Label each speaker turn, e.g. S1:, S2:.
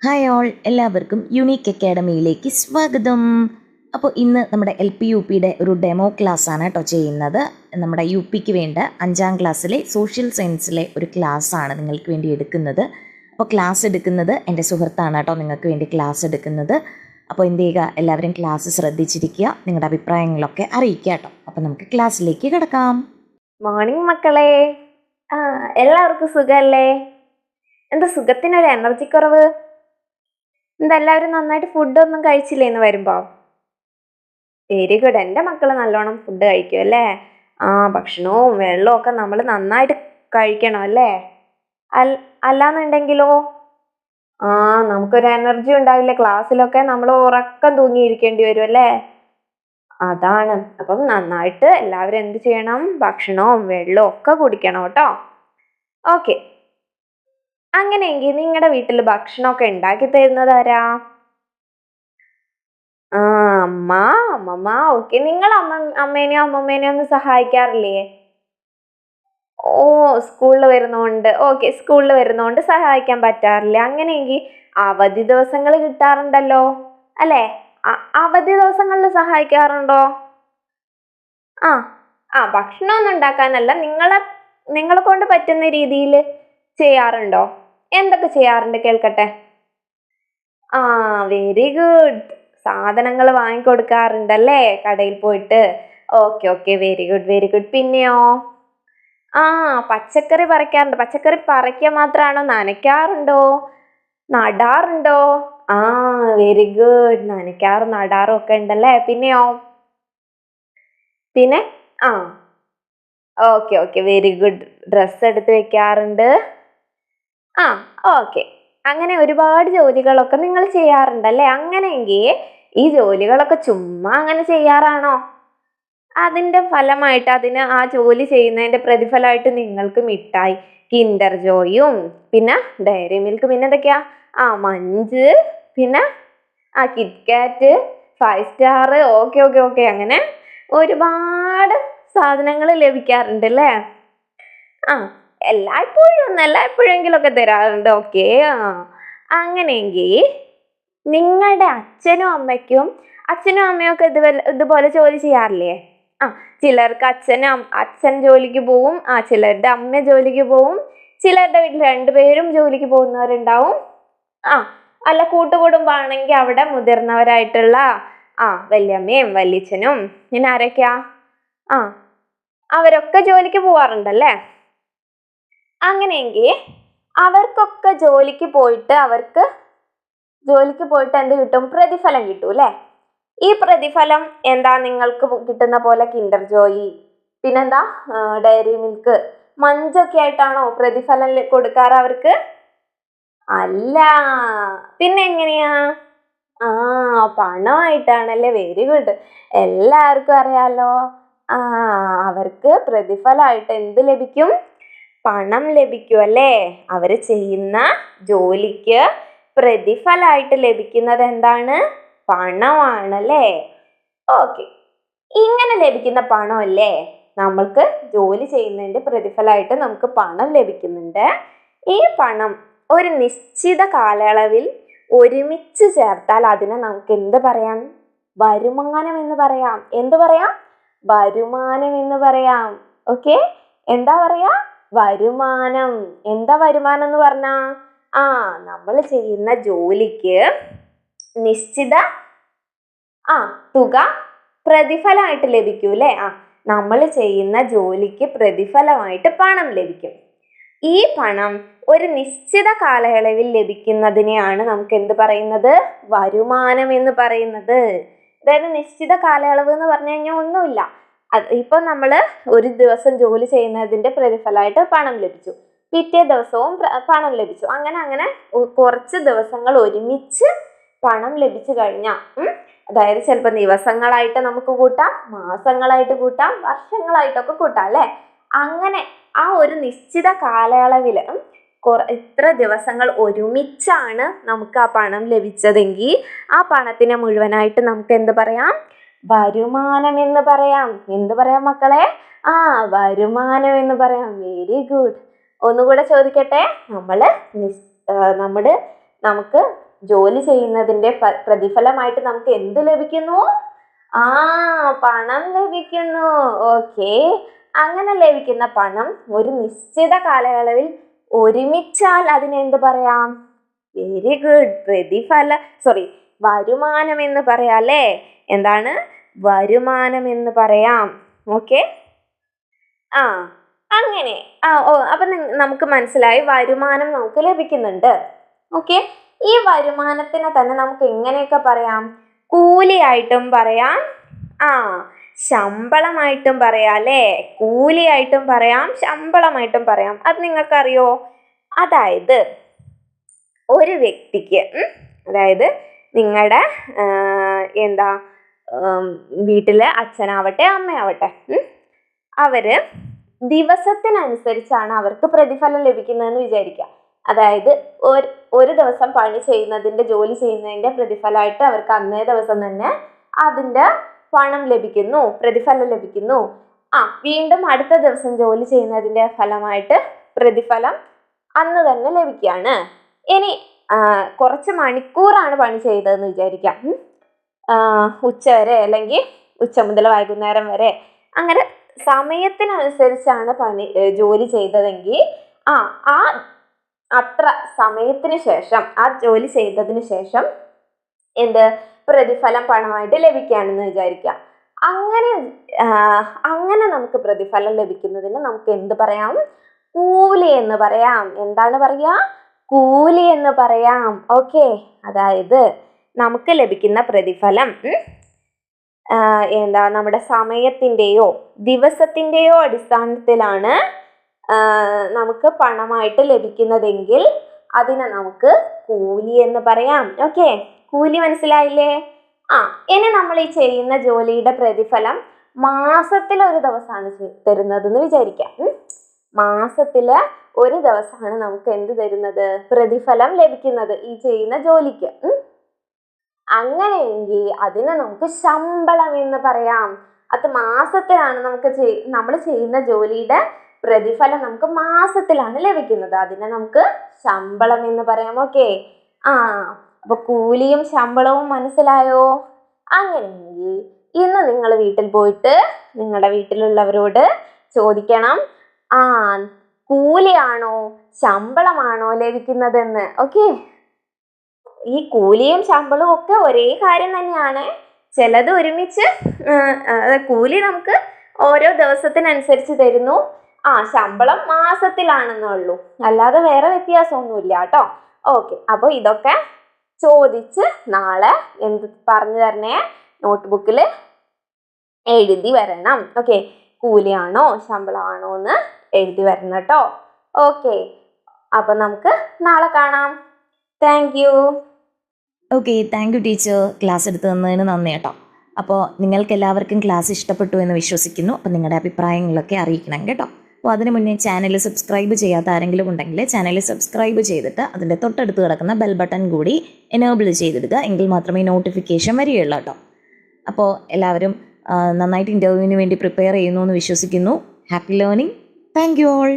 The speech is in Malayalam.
S1: ഹായ് ഓൾ, എല്ലാവർക്കും യുണീക്ക് അക്കാഡമിയിലേക്ക് സ്വാഗതം. അപ്പോൾ ഇന്ന് നമ്മുടെ LP-UPയുടെ ഒരു ഡെമോ ക്ലാസ്സാണ് കേട്ടോ ചെയ്യുന്നത്. നമ്മുടെ UPക്ക് വേണ്ട 5ാം ക്ലാസ്സിലെ സോഷ്യൽ സയൻസിലെ ഒരു ക്ലാസ്സാണ് നിങ്ങൾക്ക് വേണ്ടി എടുക്കുന്നത്. അപ്പോൾ ക്ലാസ് എടുക്കുന്നത് എൻ്റെ സുഹൃത്താണ് കേട്ടോ നിങ്ങൾക്ക് വേണ്ടി ക്ലാസ് എടുക്കുന്നത്. അപ്പോൾ എന്ത് ചെയ്യുക, എല്ലാവരും ക്ലാസ് ശ്രദ്ധിച്ചിരിക്കുക, നിങ്ങളുടെ അഭിപ്രായങ്ങളൊക്കെ അറിയിക്കുക കേട്ടോ. അപ്പോൾ നമുക്ക് ക്ലാസ്സിലേക്ക് കിടക്കാം.
S2: മോർണിംഗ് മക്കളെ. എല്ലാവർക്കും സുഖമല്ലേ? എന്താ സുഖത്തിനൊരു എനർജി കുറവ്? എന്താ എല്ലാവരും നന്നായിട്ട് ഫുഡൊന്നും കഴിച്ചില്ലേ ഇന്ന് വരുമ്പോൾ? Very good. എൻ്റെ മക്കൾ നല്ലോണം ഫുഡ് കഴിക്കും അല്ലേ? ഭക്ഷണവും വെള്ളവും ഒക്കെ നമ്മൾ നന്നായിട്ട് കഴിക്കണം അല്ലേ? അല്ലാന്നുണ്ടെങ്കിലോ നമുക്കൊരു എനർജി ഉണ്ടാവില്ല. ക്ലാസ്സിലൊക്കെ നമ്മൾ ഉറക്കം തൂങ്ങിയിരിക്കേണ്ടി വരും അല്ലേ? അതാണ്. അപ്പം നന്നായിട്ട് എല്ലാവരും എന്ത് ചെയ്യണം? ഭക്ഷണവും വെള്ളവും ഒക്കെ കുടിക്കണം കേട്ടോ. ഓക്കെ, അങ്ങനെയെങ്കിൽ നിങ്ങളുടെ വീട്ടിൽ ഭക്ഷണമൊക്കെ ഉണ്ടാക്കി തരുന്നത് ആരാ? അമ്മമ്മ. ഓക്കെ, നിങ്ങൾ അമ്മേനെയോ അമ്മമ്മേനെയോ ഒന്ന് സഹായിക്കാറില്ലേ? സ്കൂളിൽ വരുന്നോണ്ട്. ഓക്കെ, സ്കൂളിൽ വരുന്നോണ്ട് സഹായിക്കാൻ പറ്റാറില്ല. അങ്ങനെയെങ്കിൽ അവധി ദിവസങ്ങൾ കിട്ടാറുണ്ടല്ലോ അല്ലേ? അവധി ദിവസങ്ങളിൽ സഹായിക്കാറുണ്ടോ? ഭക്ഷണമൊന്നും ഉണ്ടാക്കാനല്ല, നിങ്ങളെ കൊണ്ട് പറ്റുന്ന രീതിയിൽ ചെയ്യാറുണ്ടോ? എന്തൊക്കെ ചെയ്യാറുണ്ട് കേൾക്കട്ടെ. Very good. സാധനങ്ങൾ വാങ്ങിക്കൊടുക്കാറുണ്ടല്ലേ കടയിൽ പോയിട്ട്? Okay, very good. പിന്നെയോ? പച്ചക്കറി പറിക്കാറുണ്ട്. പച്ചക്കറി പറിക്കാൻ മാത്രമാണോ, നനയ്ക്കാറുണ്ടോ, നടാറുണ്ടോ? Very good. നനയ്ക്കാറും നടാറും ഒക്കെ ഉണ്ടല്ലേ. പിന്നെയോ? പിന്നെ ഓക്കെ, വെരി ഗുഡ്. ഡ്രസ്സ് എടുത്ത് വെക്കാറുണ്ട്. ഓക്കെ, അങ്ങനെ ഒരുപാട് ജോലികളൊക്കെ നിങ്ങൾ ചെയ്യാറുണ്ടല്ലേ? അങ്ങനെയെങ്കിൽ ഈ ജോലികളൊക്കെ ചുമ്മാ അങ്ങനെ ചെയ്യാറാണോ? അതിൻ്റെ ഫലമായിട്ട്, ആ ജോലി ചെയ്യുന്നതിൻ്റെ പ്രതിഫലമായിട്ട് നിങ്ങൾക്ക് മിഠായി, കിൻഡർ ജോയും പിന്നെ ഡയറി മിൽക്ക്, പിന്നെ എന്തൊക്കെയാ, മഞ്ച്, പിന്നെ കിറ്റ്കാറ്റ്, 5 സ്റ്റാർ, ഓക്കെ, അങ്ങനെ ഒരുപാട് സാധനങ്ങൾ ലഭിക്കാറുണ്ട് അല്ലേ? എല്ലായ്പ്പോഴും ഒന്നല്ല, എപ്പോഴെങ്കിലുമൊക്കെ തരാറുണ്ട്. ഓക്കെ, അങ്ങനെയെങ്കിൽ നിങ്ങളുടെ അച്ഛനും അമ്മയും ഒക്കെ ഇതുപോലെ ജോലി ചെയ്യാറില്ലേ? ചിലർക്ക് അച്ഛൻ ജോലിക്ക് പോവും, ചിലരുടെ അമ്മ ജോലിക്ക് പോവും, ചിലരുടെ വീട്ടിൽ 2 പേരും ജോലിക്ക് പോകുന്നവരുണ്ടാവും. അല്ല, കൂട്ടുകുടുംബാണെങ്കിൽ അവിടെ മുതിർന്നവരായിട്ടുള്ള വല്യമ്മയും വല്യച്ഛനും പിന്നെ ആരൊക്കെയാ, അവരൊക്കെ ജോലിക്ക് പോവാറുണ്ടല്ലേ? അങ്ങനെയെങ്കിൽ അവർക്കൊക്കെ ജോലിക്ക് പോയിട്ട് എന്ത് കിട്ടും? പ്രതിഫലം കിട്ടും അല്ലേ? ഈ പ്രതിഫലം എന്താ? നിങ്ങൾക്ക് കിട്ടുന്ന പോലെ കിൻഡർ ജോയി, പിന്നെന്താ, ഡയറി മിൽക്ക്, മഞ്ചൊക്കെ ആയിട്ടാണോ പ്രതിഫലം കൊടുക്കാറ് അവർക്ക്? അല്ല, പിന്നെ എങ്ങനെയാ? പണമായിട്ടാണല്ലേ. Very good. എല്ലാവർക്കും അറിയാലോ, അവർക്ക് പ്രതിഫലമായിട്ട് എന്ത് ലഭിക്കും? പണം ലഭിക്കും അല്ലേ? അവർ ചെയ്യുന്ന ജോലിക്ക് പ്രതിഫലമായിട്ട് ലഭിക്കുന്നത് എന്താണ്? പണമാണല്ലേ? ഓക്കെ, ഇങ്ങനെ ലഭിക്കുന്ന പണമല്ലേ നമ്മൾക്ക് ജോലി ചെയ്യുന്നതിന്റെ പ്രതിഫലമായിട്ട് നമുക്ക് പണം ലഭിക്കുന്നുണ്ട്. ഈ പണം ഒരു നിശ്ചിത കാലയളവിൽ ഒരുമിച്ച് ചേർത്താൽ അതിനെ നമുക്ക് എന്ത് പറയാം? വരുമാനം എന്ന് പറയാം. എന്ത് പറയാം? വരുമാനം എന്ന് പറയാം. ഓക്കെ, എന്താ പറയാ? വരുമാനം. എന്താ വരുമാനം എന്ന് പറഞ്ഞാ? നമ്മൾ ചെയ്യുന്ന ജോലിക്ക് നിശ്ചിത തുക പ്രതിഫലമായിട്ട് ലഭിക്കും അല്ലേ? നമ്മൾ ചെയ്യുന്ന ജോലിക്ക് പ്രതിഫലമായിട്ട് പണം ലഭിക്കും. ഈ പണം ഒരു നിശ്ചിത കാലയളവിൽ ലഭിക്കുന്നതിനെയാണ് നമുക്ക് എന്ത് പറയുന്നത്? വരുമാനം എന്ന് പറയുന്നത്. അതായത് നിശ്ചിത കാലയളവ് എന്ന് പറഞ്ഞു കഴിഞ്ഞാൽ ഒന്നുമില്ല. ഇപ്പൊ നമ്മൾ ഒരു ദിവസം ജോലി ചെയ്യുന്നതിന്റെ പ്രതിഫലമായിട്ട് പണം ലഭിച്ചു, പിറ്റേ ദിവസവും പണം ലഭിച്ചു, അങ്ങനെ കുറച്ച് ദിവസങ്ങൾ ഒരുമിച്ച് പണം ലഭിച്ചു കഴിഞ്ഞാൽ, അതായത് ചിലപ്പോൾ ദിവസങ്ങളായിട്ട് നമുക്ക് കൂട്ടാം, മാസങ്ങളായിട്ട് കൂട്ടാം, വർഷങ്ങളായിട്ടൊക്കെ കൂട്ടാം അല്ലേ? അങ്ങനെ ആ ഒരു നിശ്ചിത കാലയളവിൽ ഇത്ര ദിവസങ്ങൾ ഒരുമിച്ചാണ് നമുക്ക് ആ പണം ലഭിച്ചതെങ്കിൽ ആ പണത്തിനെ മുഴുവനായിട്ട് നമുക്ക് എന്ത് പറയാം? വരുമാനം എന്ന് പറയാം. എന്ത് പറയാം മക്കളെ? വരുമാനം എന്ന് പറയാം. Very good. ഒന്നുകൂടെ ചോദിക്കട്ടെ. നമുക്ക് ജോലി ചെയ്യുന്നതിന്റെ പ്രതിഫലമായിട്ട് നമുക്ക് എന്ത് ലഭിക്കുന്നു? ആ, പണം ലഭിക്കുന്നു. ഓക്കെ, അങ്ങനെ ലഭിക്കുന്ന പണം ഒരു നിശ്ചിത കാലയളവിൽ ഒരുമിച്ചാൽ അതിന് എന്ത് പറയാം? വെരി ഗുഡ്, വരുമാനം എന്ന് പറയാം അല്ലേ? എന്താണ്? വരുമാനം എന്ന് പറയാം. ഓക്കെ, ആ അങ്ങനെ അപ്പൊ നമുക്ക് മനസ്സിലായി വരുമാനം നമുക്ക് ലഭിക്കുന്നുണ്ട്. ഓക്കെ, ഈ വരുമാനത്തിനെ തന്നെ നമുക്ക് എങ്ങനെയൊക്കെ പറയാം? കൂലിയായിട്ടും പറയാം, ശമ്പളമായിട്ടും പറയാം അല്ലേ? കൂലിയായിട്ടും പറയാം, ശമ്പളമായിട്ടും പറയാം. അത് നിങ്ങൾക്കറിയോ? അതായത് ഒരു വ്യക്തിക്ക് അതായത് നിങ്ങളുടെ വീട്ടിലെ അച്ഛനാവട്ടെ അമ്മയാവട്ടെ, അവര് ദിവസത്തിനനുസരിച്ചാണ് അവർക്ക് പ്രതിഫലം ലഭിക്കുന്നതെന്ന് വിചാരിക്കാം. അതായത് ഒരു ദിവസം ജോലി ചെയ്യുന്നതിന്റെ പ്രതിഫലമായിട്ട് അവർക്ക് അന്നേ ദിവസം തന്നെ അതിന്റെ പണം ലഭിക്കുന്നു, പ്രതിഫലം ലഭിക്കുന്നു. വീണ്ടും അടുത്ത ദിവസം ജോലി ചെയ്യുന്നതിന്റെ ഫലമായിട്ട് പ്രതിഫലം അന്ന് തന്നെ ലഭിക്കുകയാണ്. ഇനി കുറച്ച് മണിക്കൂറാണ് പണി ചെയ്തതെന്ന് വിചാരിക്കാം. ഉച്ച വരെ അല്ലെങ്കിൽ ഉച്ച മുതൽ വൈകുന്നേരം വരെ, അങ്ങനെ സമയത്തിനനുസരിച്ചാണ് ജോലി ചെയ്തതെങ്കിൽ അത്ര സമയത്തിന് ശേഷം ആ ജോലി ചെയ്തതിന് ശേഷം പ്രതിഫലം പണമായിട്ട് ലഭിക്കുകയാണെന്ന് വിചാരിക്കാം. അങ്ങനെ നമുക്ക് പ്രതിഫലം ലഭിക്കുന്നതിന് നമുക്ക് എന്ത് പറയാം? കൂലി എന്ന് പറയാം. എന്താണ് പറയാ? കൂലി എന്ന് പറയാം. ഓക്കെ, അതായത് നമുക്ക് ലഭിക്കുന്ന പ്രതിഫലം നമ്മുടെ സമയത്തിന്റെയോ ദിവസത്തിന്റെയോ അടിസ്ഥാനത്തിലാണ് നമുക്ക് പണമായിട്ട് ലഭിക്കുന്നതെങ്കിൽ അതിനെ നമുക്ക് കൂലി എന്ന് പറയാം. ഓക്കെ, കൂലി മനസ്സിലായില്ലേ? ഇനി നമ്മൾ ഈ ചെയ്യുന്ന ജോലിയുടെ പ്രതിഫലം മാസത്തിൽ ഒരു ദിവസമാണ് തരുന്നതെന്ന് വിചാരിക്കാം. മാസത്തില് ഒരു ദിവസമാണ് നമുക്ക് എന്ത് തരുന്നത്? പ്രതിഫലം ലഭിക്കുന്നത് ഈ ചെയ്യുന്ന ജോലിക്ക്. അങ്ങനെയെങ്കിൽ അതിനെ നമുക്ക് ശമ്പളം എന്ന് പറയാം. അത് മാസത്തിലാണ് നമ്മൾ ചെയ്യുന്ന ജോലിയുടെ പ്രതിഫലം നമുക്ക് മാസത്തിലാണ് ലഭിക്കുന്നത്. അതിനെ നമുക്ക് ശമ്പളം എന്ന് പറയാം. ഓക്കെ, അപ്പൊ കൂലിയും ശമ്പളവും മനസ്സിലായോ? അങ്ങനെയെങ്കിൽ ഇന്ന് നിങ്ങൾ വീട്ടിൽ പോയിട്ട് നിങ്ങളുടെ വീട്ടിലുള്ളവരോട് ചോദിക്കണം, കൂലിയാണോ ശമ്പളമാണോ ലഭിക്കുന്നതെന്ന്. ഓക്കെ, ഈ കൂലിയും ശമ്പളവും ഒക്കെ ഒരേ കാര്യം തന്നെയാണ്. ചിലത് ഒരുമിച്ച് കൂലി നമുക്ക് ഓരോ ദിവസത്തിനനുസരിച്ച് തരുന്നു, ശമ്പളം മാസത്തിലാണെന്നുള്ളൂ, അല്ലാതെ വേറെ വ്യത്യാസമൊന്നുമില്ല കേട്ടോ. ഓക്കെ, അപ്പോൾ ഇതൊക്കെ ചോദിച്ച് നാളെ പറഞ്ഞു തരണേ, നോട്ട്ബുക്കിൽ എഴുതി വരണം. ഓക്കെ, കൂലിയാണോ ശമ്പളമാണോ എന്ന് എഴുതി വരണം കേട്ടോ. ഓക്കെ, അപ്പം നമുക്ക് നാളെ കാണാം. Thank you.
S1: Okay, thank you teacher. Class എടുത്തു തന്നതിന് നന്ദി കേട്ടോ. അപ്പോൾ നിങ്ങൾക്ക് എല്ലാവർക്കും ക്ലാസ് ഇഷ്ടപ്പെട്ടു എന്ന് വിശ്വസിക്കുന്നു. അപ്പോൾ നിങ്ങളുടെ അഭിപ്രായങ്ങളൊക്കെ അറിയിക്കണം കേട്ടോ. അപ്പോൾ അതിന് മുന്നേ ചാനൽ സബ്സ്ക്രൈബ് ചെയ്യാത്ത ആരെങ്കിലും ഉണ്ടെങ്കിൽ ചാനൽ സബ്സ്ക്രൈബ് ചെയ്തിട്ട് അതിൻ്റെ തൊട്ടടുത്ത് കിടക്കുന്ന ബെൽ ബട്ടൺ കൂടി എനേബിൾ ചെയ്തിടുക. എങ്കിൽ മാത്രമേ നോട്ടിഫിക്കേഷൻ വരികയുള്ളൂ കേട്ടോ. അപ്പോൾ എല്ലാവരും നന്നായിട്ട് ഇൻ്റർവ്യൂവിന് വേണ്ടി പ്രിപ്പയർ ചെയ്യുന്നു എന്ന് വിശ്വസിക്കുന്നു. Happy learning. Thank you all.